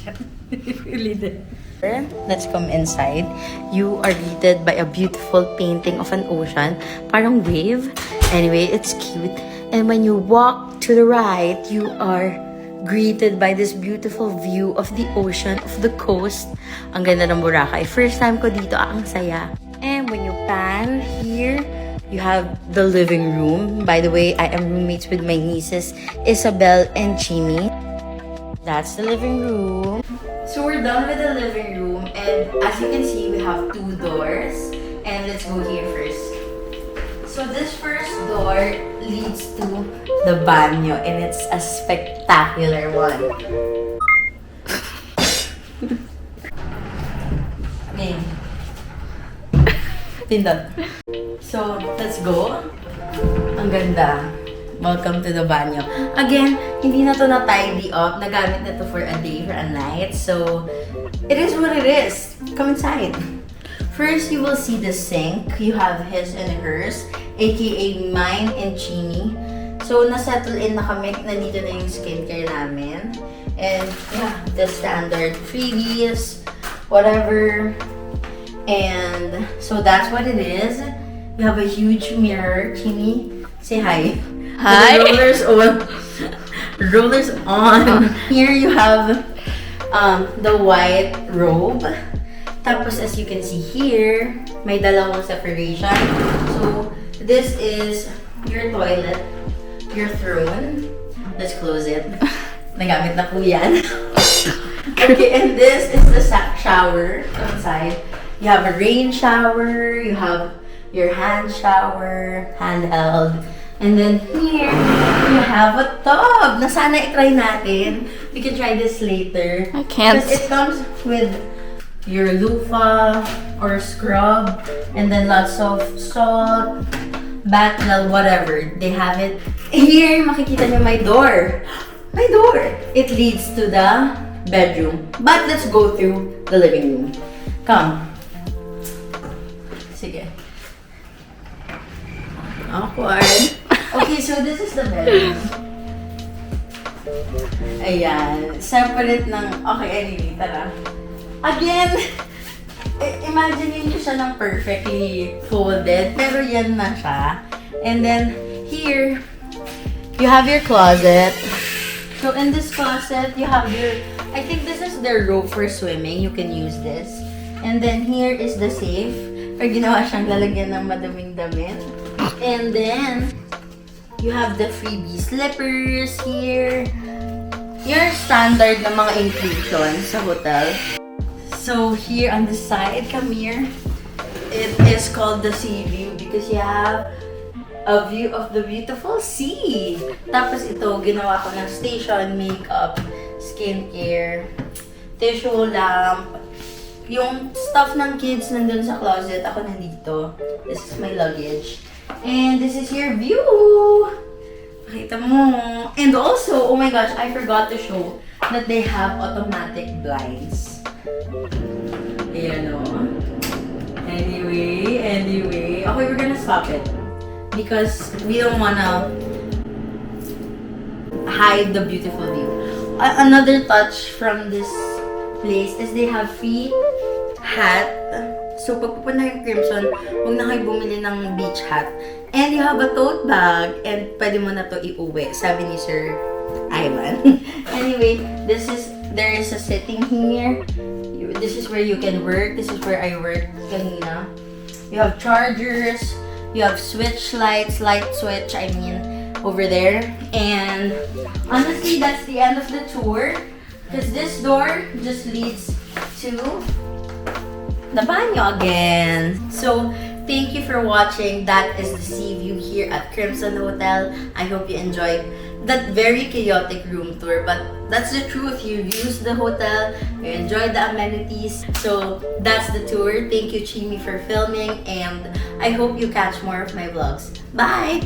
ocean. It really did. Let's come inside. You are greeted by a beautiful painting of an ocean. Parang wave. Anyway, it's cute. And when you walk to the right, you are greeted by this beautiful view of the ocean, of the coast. Ang ganda ng Boracay. First time ko dito, ang saya. And when you pan here, you have the living room. By the way, I am roommates with my nieces, Isabel and Chimi. That's the living room. So we're done with the living room, and as you can see, we have 2 doors. And let's go here first. So this first door leads to the banyo, and it's a spectacular one. Okay. Pindot. So, let's go. Ang ganda. Welcome to the banyo. Again, hindi na to na-tidy up. Nagamit na to for a day, for a night. So, it is what it is. Come inside. First, you will see the sink. You have his and hers, aka mine and Chini. So, na-settle in na kami. Nandito na yung skincare namin. And, yeah, the standard freebies, whatever. And, so that's what it is. You have a huge mirror. Chini, say hi. Hi. The rollers on. Rollers on. Here you have the white robe. Tapos, as you can see here, may dalawang separation. So, this is your toilet, your throne. Let's close it. Nagamit na po yan. Okay, and this is the shower inside. You have a rain shower, you have your hand shower, handheld. And then here, you have a tub na sana i-try natin. We can try this later. I can't. Because it comes with your loofah or scrub, and then lots of salt, bath gel, whatever. They have it. Here, makikita nyo my door. My door. It leads to the bedroom. But let's go through the living room. Come. Sige. Awkward. Okay, so this is the bedroom. Ayan. Separate ng... Okay, anyway, tara. Again, imagine nyo siya ng perfectly folded. Pero yan na siya. And then, here, you have your closet. So, in this closet, you have your... I think this is their robe for swimming. You can use this. And then, here is the safe. Or ginawa siyang lalagyan ng madaming damit. And then, you have the freebie slippers here. Your standard na mga inclusions sa hotel. So here on the side, come here. It is called the sea view because you have a view of the beautiful sea. Tapos ito, ginawa ko ng station, makeup, skincare, tissue lamp. Yung stuff ng kids nandun sa closet, ako nandito. This is my luggage. And this is your view. Pakita mo. And also, oh my gosh, I forgot to show that they have automatic blinds. Ayan o. Anyway. Okay, we're gonna stop it. Because we don't wanna hide the beautiful view. Another touch from this place is they have free hat. So, pag pupunta yung Crimson, huwag na kayo bumili ng beach hat. And you have a tote bag. And pwede mo na to iuwi, sabi ni Sir Ivan. Anyway, there is a sitting here. This is where you can work. This is where I work kanina. You have chargers. You have switch lights, light switch, I mean, over there. And honestly, that's the end of the tour. Because this door just leads to the banyo again. So, thank you for watching. That is the sea view here at Crimson Hotel. I hope you enjoyed that very chaotic room tour, but that's the truth. You use the hotel, you enjoy the amenities. So that's the tour. Thank you, Chimi, for filming, and I hope you catch more of my vlogs. Bye!